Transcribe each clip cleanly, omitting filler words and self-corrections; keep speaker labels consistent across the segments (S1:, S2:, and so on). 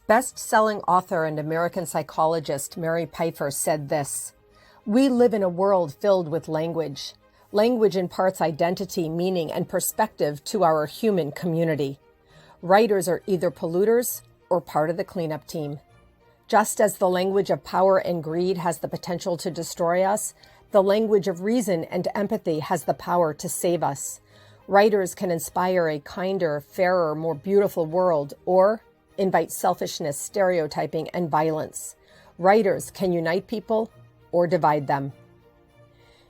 S1: Best-selling author and American psychologist Mary Pfeiffer said this: "We live in a world filled with language. Language imparts identity, meaning, and perspective to our human community. Writers are either polluters or part of the cleanup team. Just as the language of power and greed has the potential to destroy us, the language of reason and empathy has the power to save us. Writers can inspire a kinder, fairer, more beautiful world, or invite selfishness, stereotyping, and violence. Writers can unite people or divide them."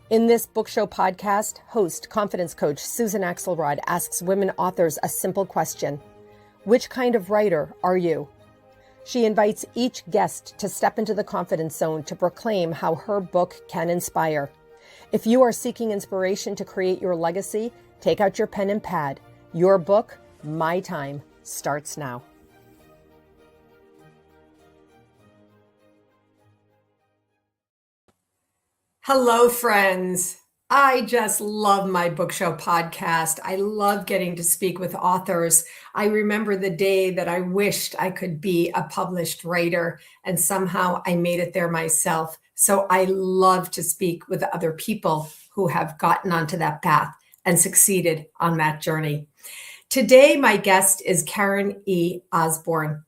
S1: In this Bookshow podcast, host, confidence coach Susan Axelrod asks women authors a simple question: which kind of writer are you? She invites each guest to step into the confidence zone to proclaim how her book can inspire. If you are seeking inspiration to create your legacy, take out your pen and pad. Your book, My Time, starts now. Hello, friends. I just love my Bookshow podcast. I love getting to speak with authors. I remember the day that I wished I could be a published writer, and somehow I made it there myself. So I love to speak with other people who have gotten onto that path and succeeded on that journey. Today, my guest is Karen E. Osborne.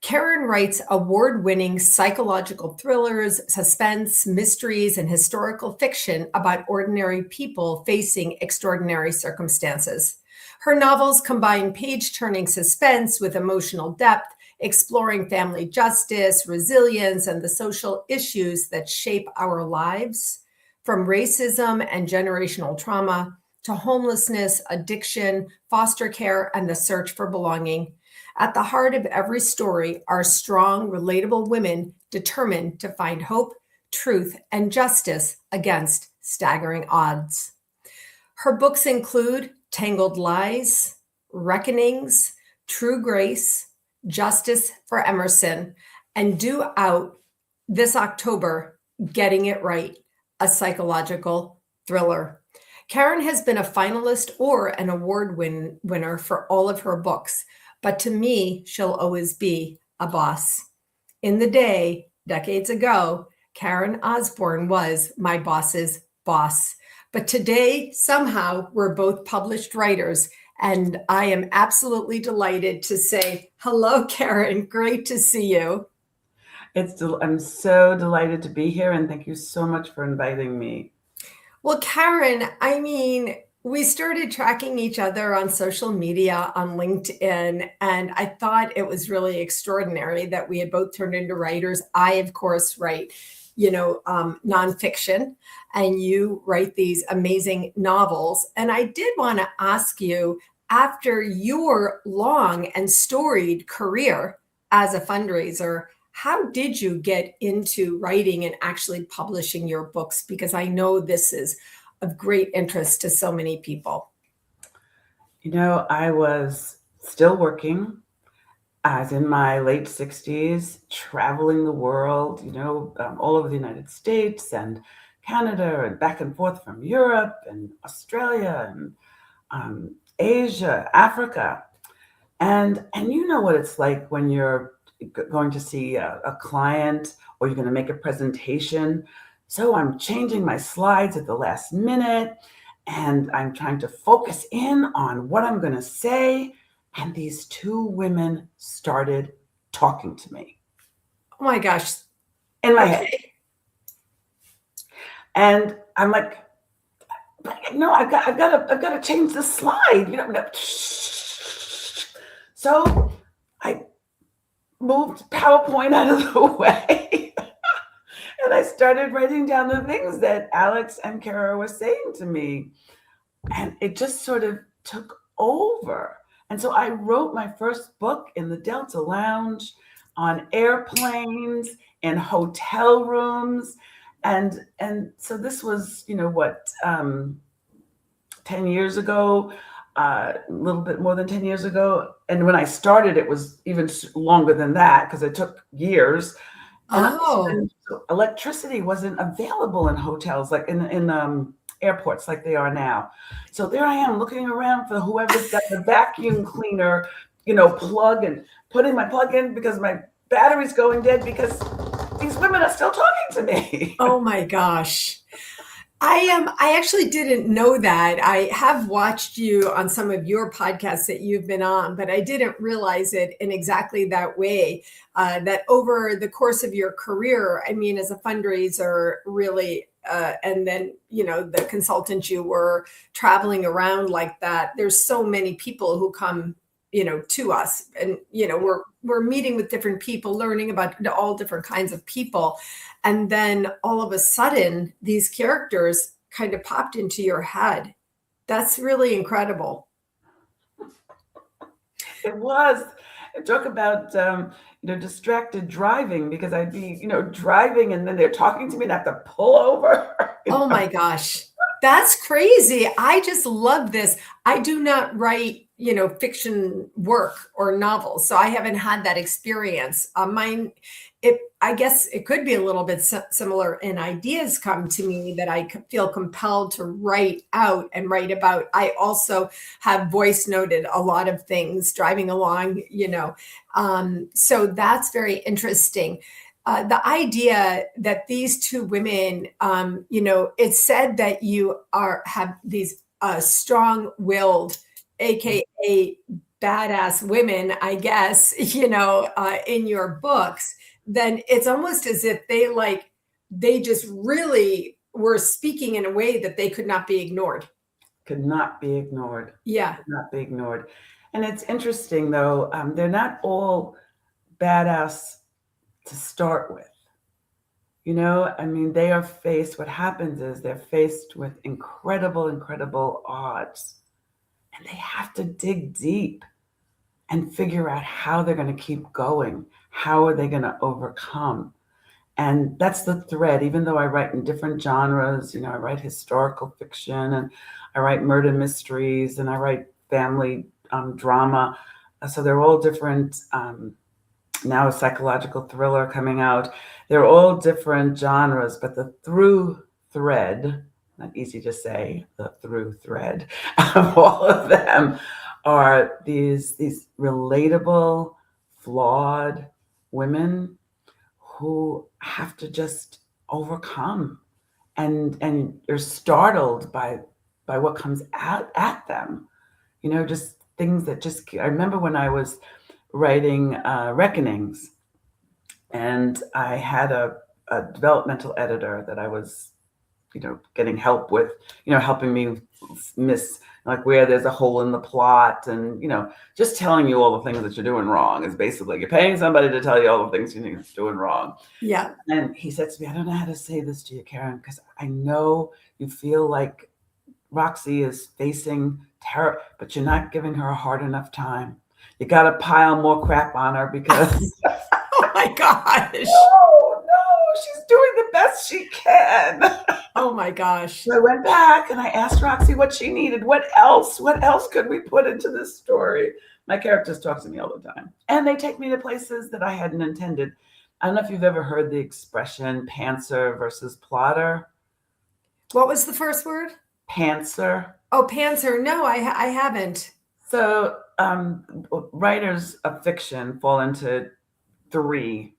S1: Karen writes award-winning psychological thrillers, suspense, mysteries, and historical fiction about ordinary people facing extraordinary circumstances. Her novels combine page-turning suspense with emotional depth, exploring family justice, resilience, and the social issues that shape our lives, from racism and generational trauma to homelessness, addiction, foster care, and the search for belonging. At the heart of every story are strong, relatable women determined to find hope, truth, and justice against staggering odds. Her books include Tangled Lies, Reckonings, True Grace, Justice for Emerson, and due out this October, Getting It Right, a psychological thriller. Karen has been a finalist or an award winner for all of her books, but to me, she'll always be a boss. In the day, decades ago, Karen Osborne was my boss's boss. But today, somehow, we're both published writers, and I am absolutely delighted to say, hello, Karen. Great to see you.
S2: I'm so delighted to be here, and thank you so much for inviting me.
S1: Well, Karen, we started tracking each other on social media, on LinkedIn, and I thought it was really extraordinary that we had both turned into writers. I, of course, write, nonfiction, and you write these amazing novels. And I did want to ask you, after your long and storied career as a fundraiser, how did you get into writing and actually publishing your books? Because I know this is of great interest to so many people.
S2: I was still working. I was in my late 60s, traveling the world, all over the United States and Canada and back and forth from Europe and Australia and Asia, Africa. And you know what it's like when you're going to see a client or you're going to make a presentation. So I'm changing my slides at the last minute and I'm trying to focus in on what I'm going to say. And these two women started talking to me.
S1: Oh my gosh.
S2: In my head. And I'm like, no, I've got to change the slide. So I moved PowerPoint out of the way. And I started writing down the things that Alex and Kara were saying to me. And it just sort of took over. And so I wrote my first book in the Delta Lounge, on airplanes, in hotel rooms. And so this was, 10 years ago, a little bit more than 10 years ago. And when I started, it was even longer than that because it took years. And so electricity wasn't available in hotels, like in airports like they are now. So there I am looking around for whoever's got the vacuum cleaner, plug, and putting my plug in because my battery's going dead because these women are still talking to me.
S1: Oh my gosh. I actually didn't know that. I have watched you on some of your podcasts that you've been on, but I didn't realize it in exactly that way. That over the course of your career, I mean, as a fundraiser, really, and then the consultant you were traveling around like that. There's so many people who come, to us, and we're meeting with different people, learning about all different kinds of people. And then all of a sudden, these characters kind of popped into your head. That's really incredible.
S2: It was. Talk about distracted driving, because I'd be driving and then they're talking to me and I have to pull over.
S1: Oh my gosh. That's crazy. I just love this. I do not write, fiction work or novels, so I haven't had that experience. I guess it could be a little bit similar, and ideas come to me that I feel compelled to write out and write about. I also have voice noted a lot of things driving along, so that's very interesting. The idea that these two women, it's said that you have these strong-willed, AKA badass women, I guess, in your books. Then it's almost as if they just really were speaking in a way that they could not be ignored.
S2: Could not be ignored.
S1: Yeah.
S2: Could not be ignored. And it's interesting, though, they're not all badass to start with. They are faced, what happens is they're faced with incredible odds. And they have to dig deep and figure out how they're going to keep going. How are they going to overcome? And that's the thread. Even though I write in different genres, I write historical fiction, and I write murder mysteries, and I write family drama. So they're all different. Now a psychological thriller coming out. They're all different genres, but the through thread, not easy to say, the through thread of all of them are these relatable, flawed women who have to just overcome, and you're startled by what comes out at them. Just things that I remember when I was writing Reckonings, and I had a developmental editor that I was getting help with, helping me miss, like, where there's a hole in the plot, and just telling you all the things that you're doing wrong is basically, you're paying somebody to tell you all the things you're doing wrong.
S1: Yeah.
S2: And he said to me, I don't know how to say this to you, Karen, because I know you feel like Roxy is facing terror, but you're not giving her a hard enough time. You got to pile more crap on her, because
S1: oh my gosh.
S2: No, she's doing the best she can.
S1: Oh my gosh.
S2: So I went back and I asked Roxy what she needed. What else could we put into this story? My characters talk to me all the time, and they take me to places that I hadn't intended. I don't know if you've ever heard the expression pantser versus plotter.
S1: What was the first word?
S2: Pantser.
S1: Oh, pantser. No, I haven't.
S2: So writers of fiction fall into three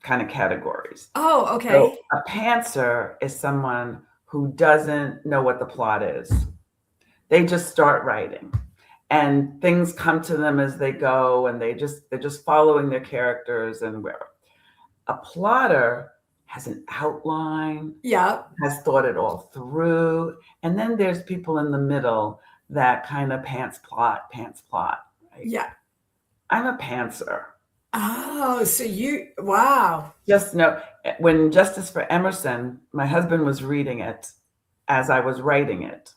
S2: kind of categories.
S1: Oh, okay.
S2: So a pantser is someone who doesn't know what the plot is. They just start writing, and things come to them as they go, and they're just following their characters and where. A plotter has an outline, has thought it all through, and then there's people in the middle that kind of pants plot, right?
S1: Yeah.
S2: I'm a pantser.
S1: Oh, so wow.
S2: Just know, when Justice for Emerson, my husband was reading it as I was writing it.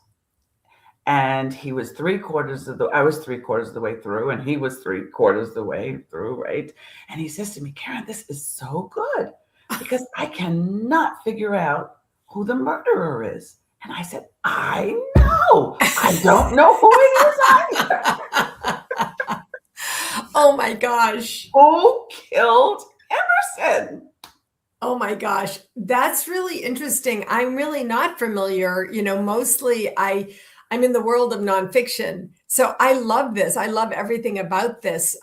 S2: And he was I was 3/4 of the way through, and he was 3/4 of the way through, right? And he says to me, Karen, this is so good, because I cannot figure out who the murderer is. And I said, I know. I don't know who it is either.
S1: Oh my gosh.
S2: Who killed Emerson?
S1: Oh my gosh. That's really interesting. I'm really not familiar. Mostly I'm in the world of nonfiction. So I love this. I love everything about this.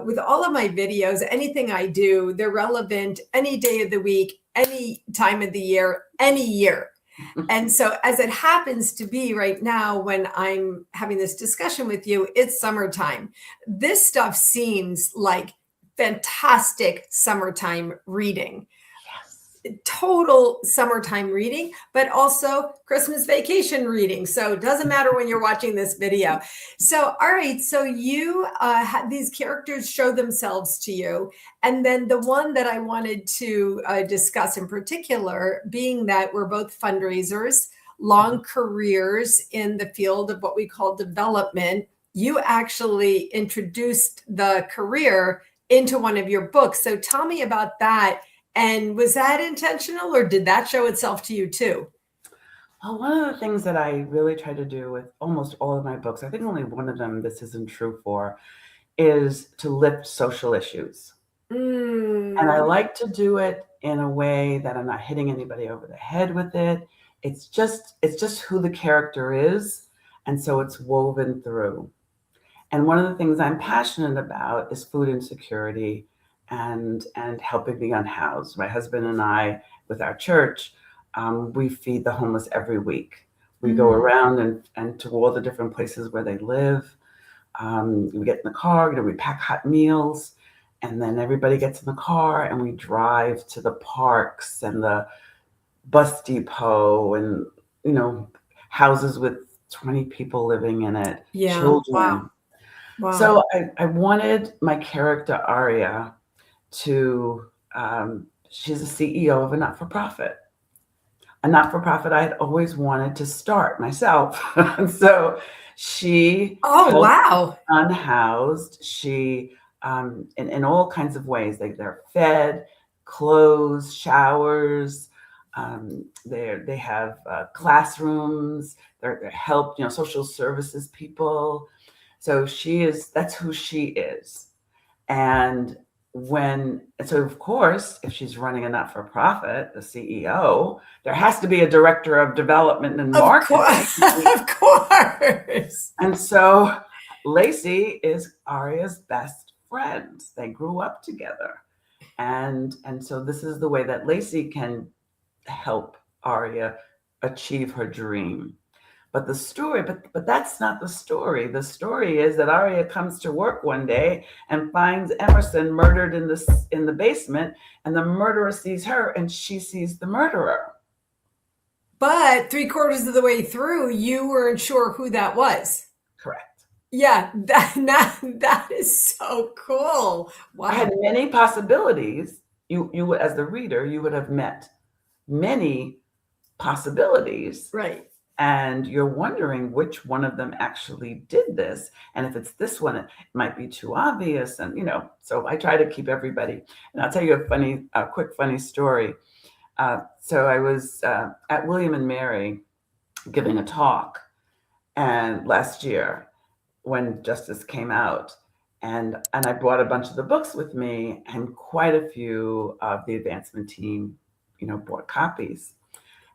S1: with all of my videos, anything I do, they're relevant any day of the week, any time of the year, any year. And so, as it happens to be right now, when I'm having this discussion with you, it's summertime. This stuff seems like fantastic summertime reading.
S2: Yes.
S1: Total summertime reading, but also Christmas vacation reading. So it doesn't matter when you're watching this video. So, all right. So you had these characters show themselves to you. And then the one that I wanted to discuss in particular, being that we're both fundraisers, long careers in the field of what we call development, you actually introduced the career into one of your books. So tell me about that. And was that intentional, or did that show itself to you too?
S2: Well, one of the things that I really try to do with almost all of my books, I think only one of them this isn't true for, is to lift social issues. And I like to do it in a way that I'm not hitting anybody over the head with it. It's just who the character is, and so it's woven through. And one of the things I'm passionate about is food insecurity and helping the unhoused. My husband and I, with our church, we feed the homeless every week. We go around and to all the different places where they live. We get in the car, we pack hot meals, and then everybody gets in the car and we drive to the parks and the bus depot and, houses with 20 people living in it,
S1: Yeah.
S2: children.
S1: Wow.
S2: So I wanted my character Aria to, she's a CEO of a not-for-profit. A not-for-profit I had always wanted to start myself. And so she
S1: wow.
S2: unhoused. She, in all kinds of ways, they're fed, clothes, showers. They have classrooms. They're help, social services people. So that's who she is. And so of course, if she's running a not-for-profit, the CEO, there has to be a director of development and marketing.
S1: Of course.
S2: And so Lacey is Aria's best friend. They grew up together. And so this is the way that Lacey can help Aria achieve her dream. But the story, but that's not the story. The story is that Aria comes to work one day and finds Emerson murdered in the basement, and the murderer sees her and she sees the murderer.
S1: But 3/4 of the way through, you weren't sure who that was.
S2: Correct.
S1: Yeah, that is so cool. Wow.
S2: I had many possibilities. You as the reader, you would have met many possibilities.
S1: Right.
S2: And you're wondering which one of them actually did this. And if it's this one, it might be too obvious. And, so I try to keep everybody. And I'll tell you a quick funny story. So I was at William and Mary giving a talk and last year when Justice came out. And I brought a bunch of the books with me, and quite a few of the advancement team, bought copies.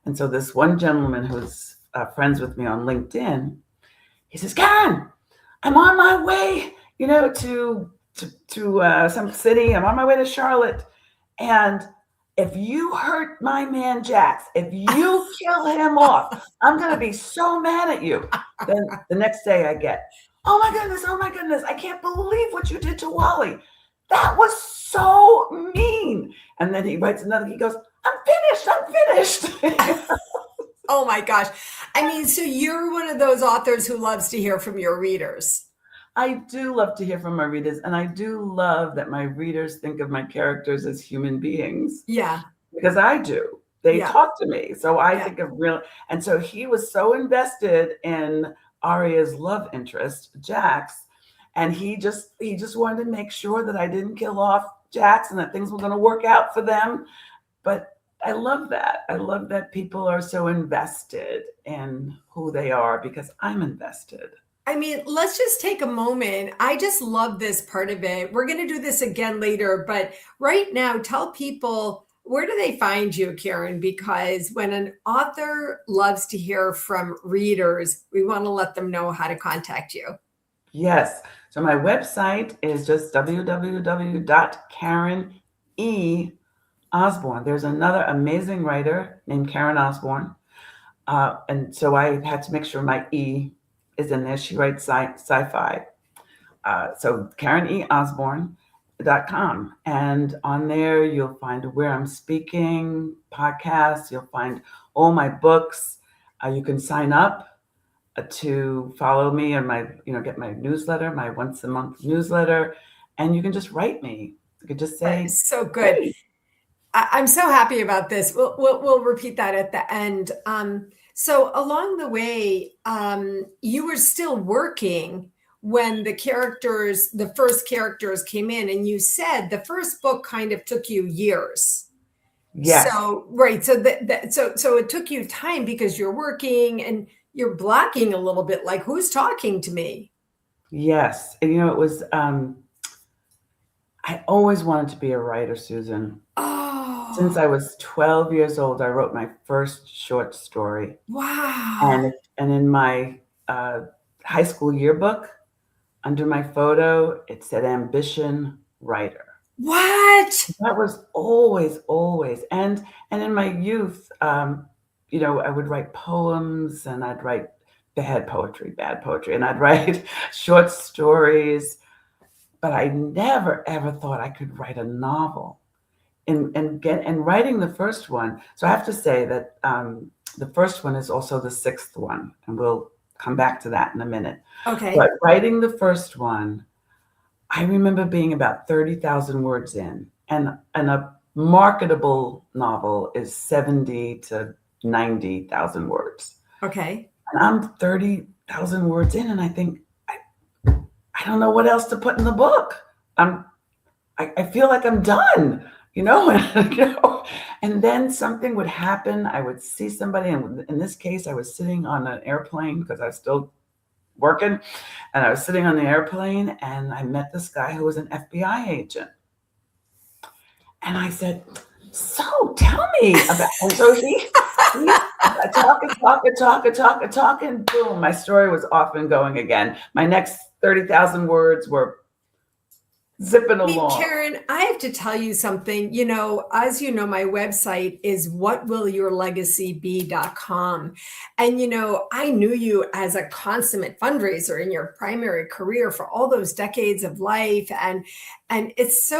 S2: And so this one gentleman who's friends with me on LinkedIn, he says, "Karen, I'm on my way, to some city. I'm on my way to Charlotte. And if you hurt my man Jax, if you kill him off, I'm going to be so mad at you." Then the next day I get, oh my goodness, I can't believe what you did to Wally. That was so mean. And then he writes another, he goes, I'm finished.
S1: Oh my gosh. I mean, so you're one of those authors who loves to hear from your readers.
S2: I do love to hear from my readers, and I do love that my readers think of my characters as human beings.
S1: Yeah.
S2: Because I do. They talk to me. So I think of and so he was so invested in Aria's love interest, Jax, and he just wanted to make sure that I didn't kill off Jax and that things were going to work out for them. But I love that. I love that people are so invested in who they are because I'm invested.
S1: I mean, let's just take a moment. I just love this part of it. We're going to do this again later, but right now, tell people, where do they find you, Karen? Because when an author loves to hear from readers, we want to let them know how to contact you.
S2: Yes. So my website is just www.KarenE.Osborne. There's another amazing writer named Karen Osborne. And so I had to make sure my E is in there. She writes sci-fi. So KarenEOsborne.com. And on there, you'll find where I'm speaking, podcasts, you'll find all my books. You can sign up to follow me and get my newsletter, my once a month newsletter. And you can just write me. You could just say,
S1: so good.
S2: hey.
S1: I'm so happy about this. We'll repeat that at the end. So along the way, you were still working when the first characters came in, and you said the first book kind of took you years.
S2: Yes.
S1: So, right. So so it took you time because you're working and you're blocking a little bit, like, who's talking to me?
S2: Yes. And it was, I always wanted to be a writer, Susan.
S1: Oh,
S2: Since I was 12 years old, I wrote my first short story.
S1: wow.
S2: And in my high school yearbook, under my photo, it said ambition writer.
S1: What?
S2: That was always. And in my youth, I would write poems and I'd write bad poetry, and I'd write short stories, but I never ever thought I could write a novel. And writing the first one. So I have to say that the first one is also the sixth one, and we'll come back to that in a minute.
S1: Okay.
S2: But writing the first one, I remember being about 30,000 words in, and a marketable novel is 70 to 90,000 words.
S1: Okay.
S2: And I'm 30,000 words in, and I think, I don't know what else to put in the book. I feel like I'm done. And then something would happen. I would see somebody, and in this case, I was sitting on an airplane because I was still working, and I was sitting on the airplane, and I met this guy who was an FBI agent. And I said, so tell me about, and so he talking, boom, my story was off and going again. My next 30,000 words were zipping along.
S1: Karen, I have to tell you something. As you know, my website is whatwillyourlegacybe.com. And, I knew you as a consummate fundraiser in your primary career for all those decades of life. And it's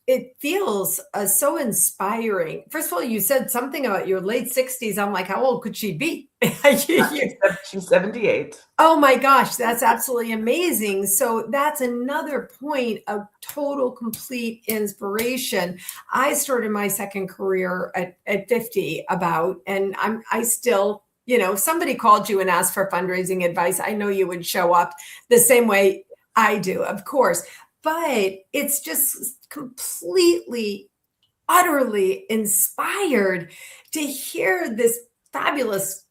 S1: it feels so inspiring. First of all, you said something about your late 60s. I'm like, how old could she be?
S2: She's 78.
S1: Oh my gosh, that's absolutely amazing. So that's another point of total, complete inspiration. I started my second career at 50 and I still, if somebody called you and asked for fundraising advice, I know you would show up the same way I do, of course. But it's just completely, utterly inspired to hear this fabulous,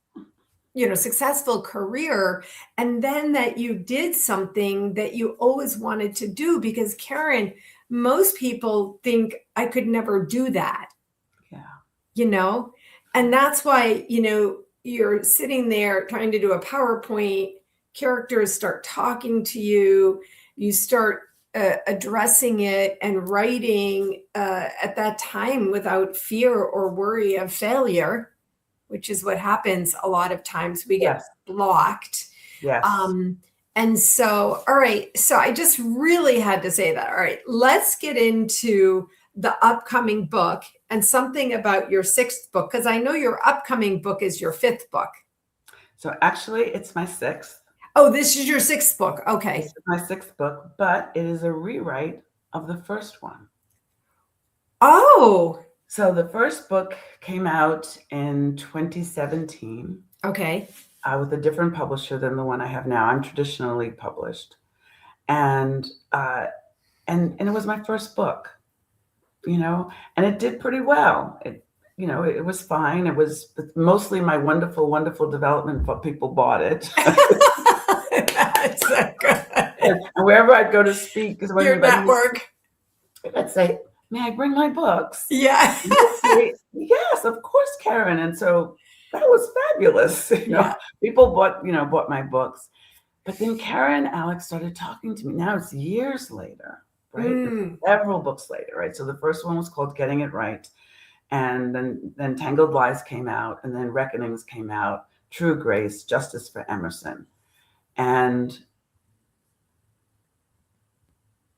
S1: successful career. And then that you did something that you always wanted to do, because Karen, most people think I could never do that.
S2: Yeah.
S1: And that's why, you're sitting there trying to do a PowerPoint, characters start talking to you, you start addressing it and writing at that time without fear or worry of failure, which is what happens a lot of times. We get blocked.
S2: Yes.
S1: And so, all right. So I just really had to say that. All right, let's get into the upcoming book and something about your sixth book, because I know your upcoming book is your fifth book.
S2: So actually, it's my sixth.
S1: Oh, this is your sixth book. Okay.
S2: This is my sixth book, but it is a rewrite of the first one.
S1: Oh.
S2: So the first book came out in 2017.
S1: Okay.
S2: With a different publisher than the one I have now. I'm traditionally published. And it was my first book, and it did pretty well. It was fine. It was mostly my wonderful, wonderful development people bought it.
S1: That's so good.
S2: And wherever I'd go to speak, because
S1: your network,
S2: I'd say, may I bring my books?
S1: Yeah.
S2: Say, yes, of course, Karen. And so that was fabulous. People bought my books. But then Kara and Alex started talking to me. Now it's years later, right? It's
S1: Mm.
S2: several books later, right? So the first one was called Getting It Right. And then Tangled Lies came out, and then Reckonings came out, True Grace, Justice for Emerson. And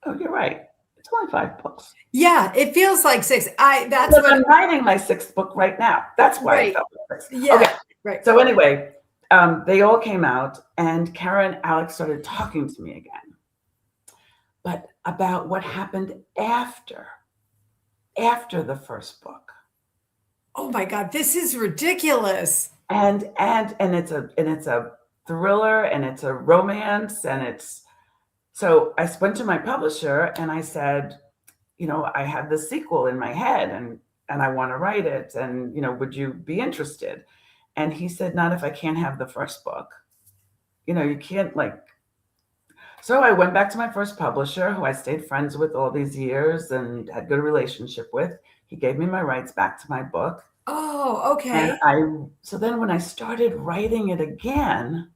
S2: oh, you're right. It's only 5 books.
S1: Yeah, it feels like 6. That's
S2: Because
S1: what
S2: I'm writing my 6th book right now. That's why
S1: right.
S2: it felt like 6.
S1: Yeah.
S2: Okay.
S1: Right.
S2: So anyway, they all came out, and Kara and Alex started talking to me again. But about what happened after the first book.
S1: Oh my God, this is ridiculous.
S2: And it's a thriller, and it's a romance, and it's so I went to my publisher and I said, I had the sequel in my head, and I want to write it, and would you be interested? And he said, not if I can't have the first book. You can't So I went back to my first publisher, who I stayed friends with all these years and had good relationship with. He gave me my rights back to my book.
S1: Oh, okay.
S2: And so then when I started writing it again,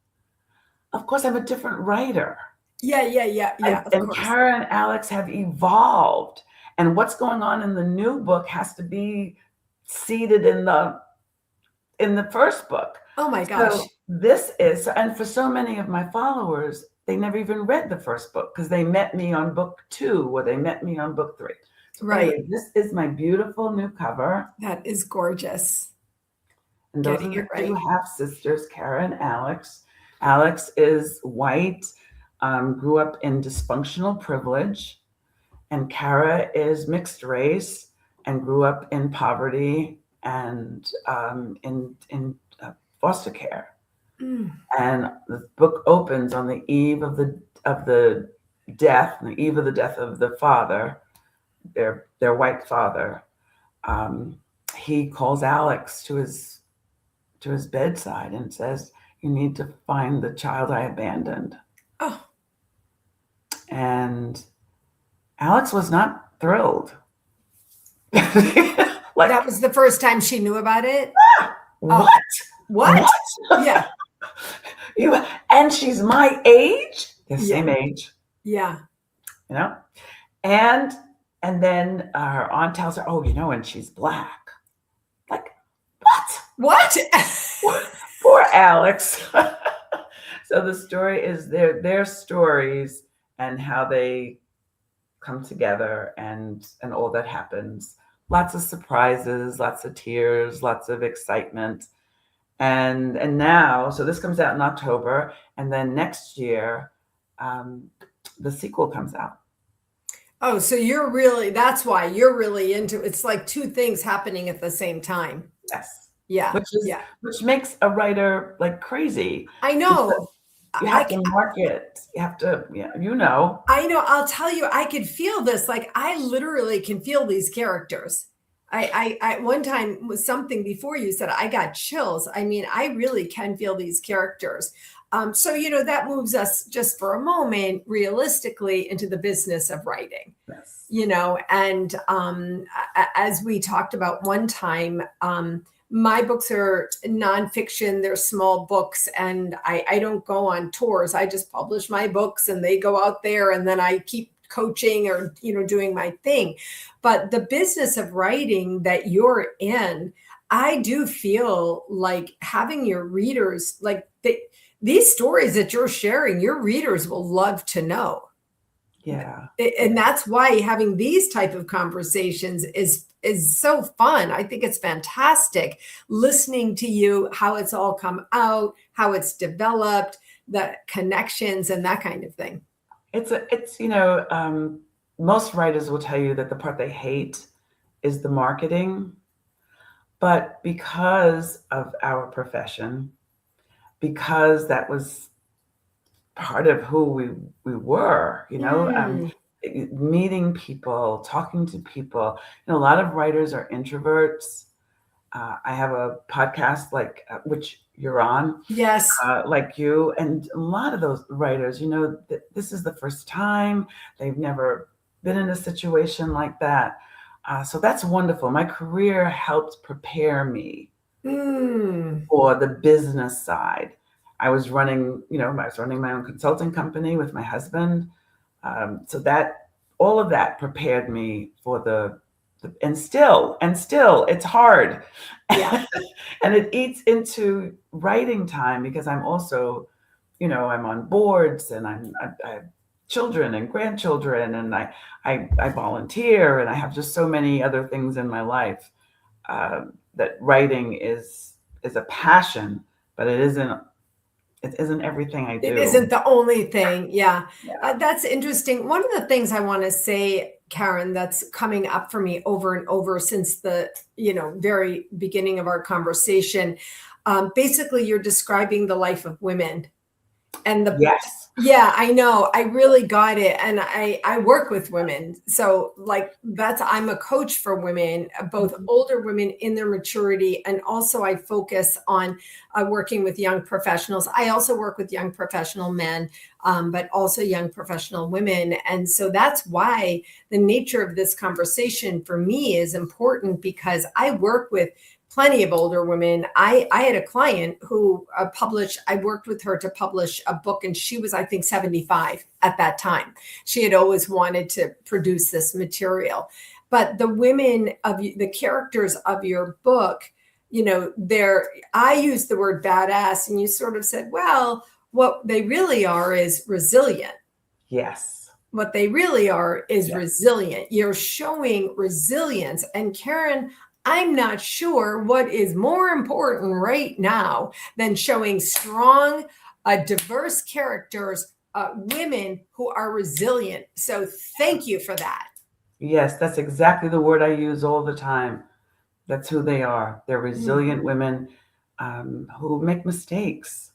S2: of course I'm a different writer.
S1: Yeah, of
S2: And
S1: course.
S2: Kara and Alex have evolved. And what's going on in the new book has to be seated in the first book.
S1: Oh my gosh.
S2: So this is, and for so many of my followers, they never even read the first book because they met me on book 2 or they met me on book 3. So
S1: Right.
S2: anyway, this is my beautiful new cover.
S1: That is gorgeous.
S2: And those
S1: Getting
S2: are
S1: it
S2: the 2
S1: right.
S2: half-sisters, Kara and Alex. Alex is white, grew up in dysfunctional privilege, and Kara is mixed race and grew up in poverty and in foster care.
S1: Mm.
S2: And the book opens on the eve of the death of the father, their white father. He calls Alex to his bedside and says, "You need to find the child I abandoned."
S1: Oh.
S2: And Alex was not thrilled.
S1: That was the first time she knew about it?
S2: What?
S1: What? Yeah.
S2: And she's my age? The same age.
S1: Yeah.
S2: And then her aunt tells her, and she's black. Like, what?
S1: What?
S2: Poor Alex. So the story is their stories and how they come together and all that happens. Lots of surprises, lots of tears, lots of excitement. And now, so this comes out in October, and then next year, the sequel comes out.
S1: Oh, so that's why you're really into it's like 2 things happening at the same time.
S2: Yes.
S1: Yeah.
S2: Which makes a writer like crazy.
S1: I know.
S2: You have to market. You have to,
S1: I know. I'll tell you, I could feel this. Like I literally can feel these characters. I one time was something before you said I got chills. I mean, I really can feel these characters. So that moves us just for a moment, realistically, into the business of writing.
S2: Yes.
S1: And as we talked about one time, my books are nonfiction. They're small books, and I don't go on tours. I just publish my books, and they go out there, and then I keep coaching or doing my thing. But the business of writing that you're in, I do feel like having your readers, like these stories that you're sharing, your readers will love to know.
S2: Yeah.
S1: And that's why having these type of conversations is so fun. I think it's fantastic listening to you, how it's all come out, how it's developed, the connections and that kind of thing.
S2: It's most writers will tell you that the part they hate is the marketing. But because of our profession, because that was part of who we were, meeting people, talking to people. A lot of writers are introverts. I have a podcast which you're on.
S1: Yes.
S2: Like you, and a lot of those writers, this is the first time. They've never been in a situation like that. So that's wonderful. My career helped prepare me for the business side. I was running, my own consulting company with my husband. So that all of that prepared me for and still it's hard.
S1: Yeah.
S2: And it eats into writing time because I'm also, I'm on boards and I have children and grandchildren and I volunteer and I have just so many other things in my life, that writing is a passion, but it isn't everything I
S1: It
S2: do.
S1: isn't the only thing. Yeah.
S2: Yeah.
S1: That's interesting. One of the things I want to say, Karen, that's coming up for me over and over since the, very beginning of our conversation. Basically, you're describing the life of women and
S2: Yes.
S1: yeah, I know, I really got it. And I work with women, so like I'm a coach for women, both older women in their maturity, and also I focus on working with young professionals. I also work with young professional men, but also young professional women. And so that's why the nature of this conversation for me is important, because I work with plenty of older women. I had a client who I worked with her to publish a book, and she was, I think, 75 at that time. She had always wanted to produce this material. But the characters of your book, I used the word badass, and you sort of said, well, what they really are is resilient.
S2: Yes.
S1: What they really are is
S2: Yes.
S1: resilient. You're showing resilience. And Karen, I'm not sure what is more important right now than showing strong, diverse characters, women who are resilient. So thank you for that.
S2: Yes, that's exactly the word I use all the time. That's who they are. They're resilient women, who make mistakes,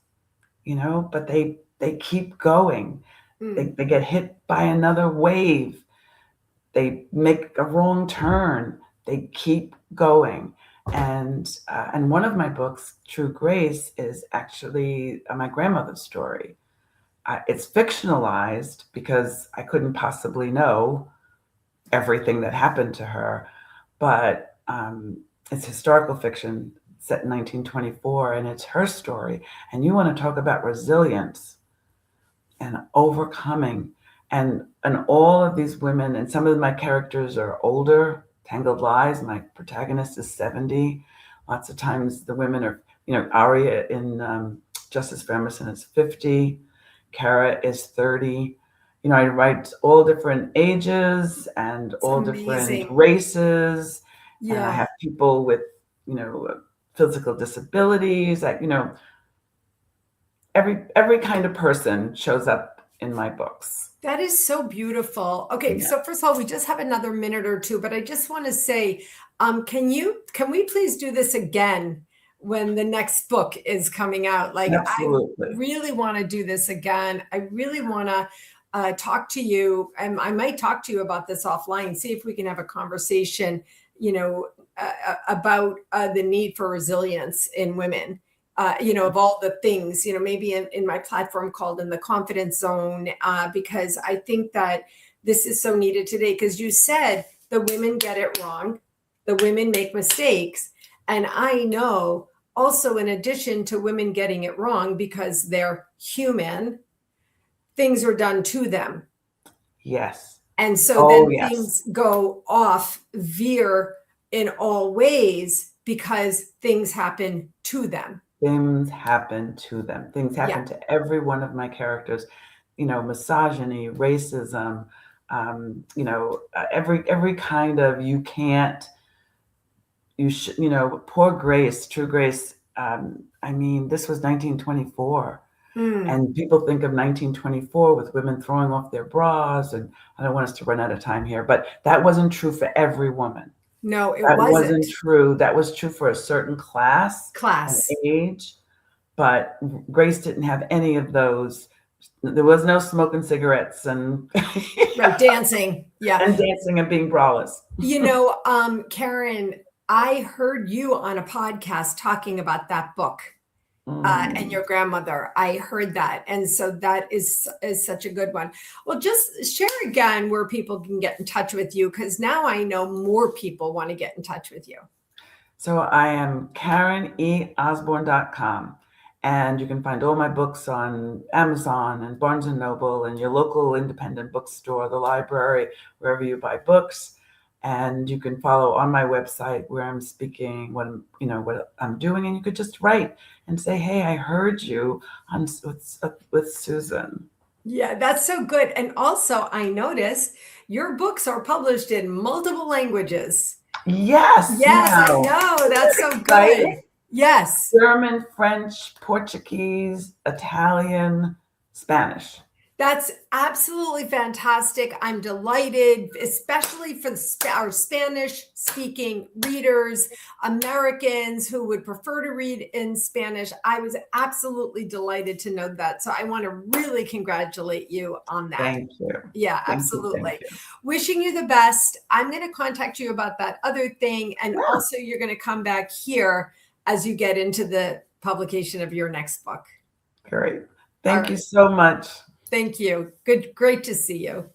S2: but they keep going. They get hit by another wave. They make a wrong turn. They keep going. And one of my books, True Grace, is actually my grandmother's story. It's fictionalized because I couldn't possibly know everything that happened to her, but it's historical fiction set in 1924, and it's her story. And you want to talk about resilience and overcoming, and all of these women, and some of my characters are older. Tangled Lies, my protagonist is 70. Lots of times the women are, Aria in Justice for Emerson is 50. Kara is 30. I write all different ages and
S1: It's
S2: all different
S1: amazing.
S2: races. And I
S1: Yeah.
S2: have people with, physical disabilities. Every kind of person shows up in my books.
S1: That is so beautiful. Okay,
S2: Yeah.
S1: so first of all, we just have another minute or two, but I just want to say, can we please do this again when the next book is coming out? Like, I
S2: Absolutely.
S1: really want to do this again. I really want to talk to you, and I might talk to you about this offline. See if we can have a conversation, about the need for resilience in women. Of all the things, maybe in my platform called In the Confidence Zone, because I think that this is so needed today. Because you said the women get it wrong, the women make mistakes. And I know also, in addition to women getting it wrong because they're human, things are done to them.
S2: Yes.
S1: And so
S2: Oh,
S1: then
S2: yes.
S1: things go off, veer in all ways because things happen to them.
S2: Things happen to them. Things happen to every one of my characters. Misogyny, racism, every kind of poor Grace, True Grace. This was 1924. And people think of 1924 with women throwing off their bras, and I don't want us to run out of time here, but that wasn't true for every woman.
S1: No, it
S2: That
S1: wasn't.
S2: wasn't true. That was true for a certain class and age, but Grace didn't have any of those. There was no smoking cigarettes and
S1: Right, dancing. Yeah.
S2: and dancing and being braless.
S1: Karen, I heard you on a podcast talking about that book. And your grandmother. I heard that. And so that is such a good one. Well, just share again where people can get in touch with you, because now I know more people want to get in touch with you.
S2: So I am KarenEOsborne.com. And you can find all my books on Amazon and Barnes and Noble and your local independent bookstore, the library, wherever you buy books. And you can follow on my website where I'm speaking, what I'm doing, and you could just write and say, "Hey, I heard you on with Susan."
S1: Yeah, that's so good. And also, I noticed your books are published in multiple languages.
S2: Yes,
S1: Yes, I
S2: now
S1: know. That's so
S2: exciting.
S1: good. Yes.
S2: German, French, Portuguese, Italian, Spanish.
S1: That's absolutely fantastic. I'm delighted, especially for our Spanish speaking readers, Americans who would prefer to read in Spanish. I was absolutely delighted to know that. So I want to really congratulate you on that.
S2: Thank you.
S1: Yeah,
S2: Thank you.
S1: absolutely.
S2: Thank you.
S1: Wishing you the best. I'm going to contact you about that other thing. And
S2: Yeah.
S1: also, you're going to come back here as you get into the publication of your next book.
S2: Great. Thank you so much.
S1: Thank you. Good. Great to see you.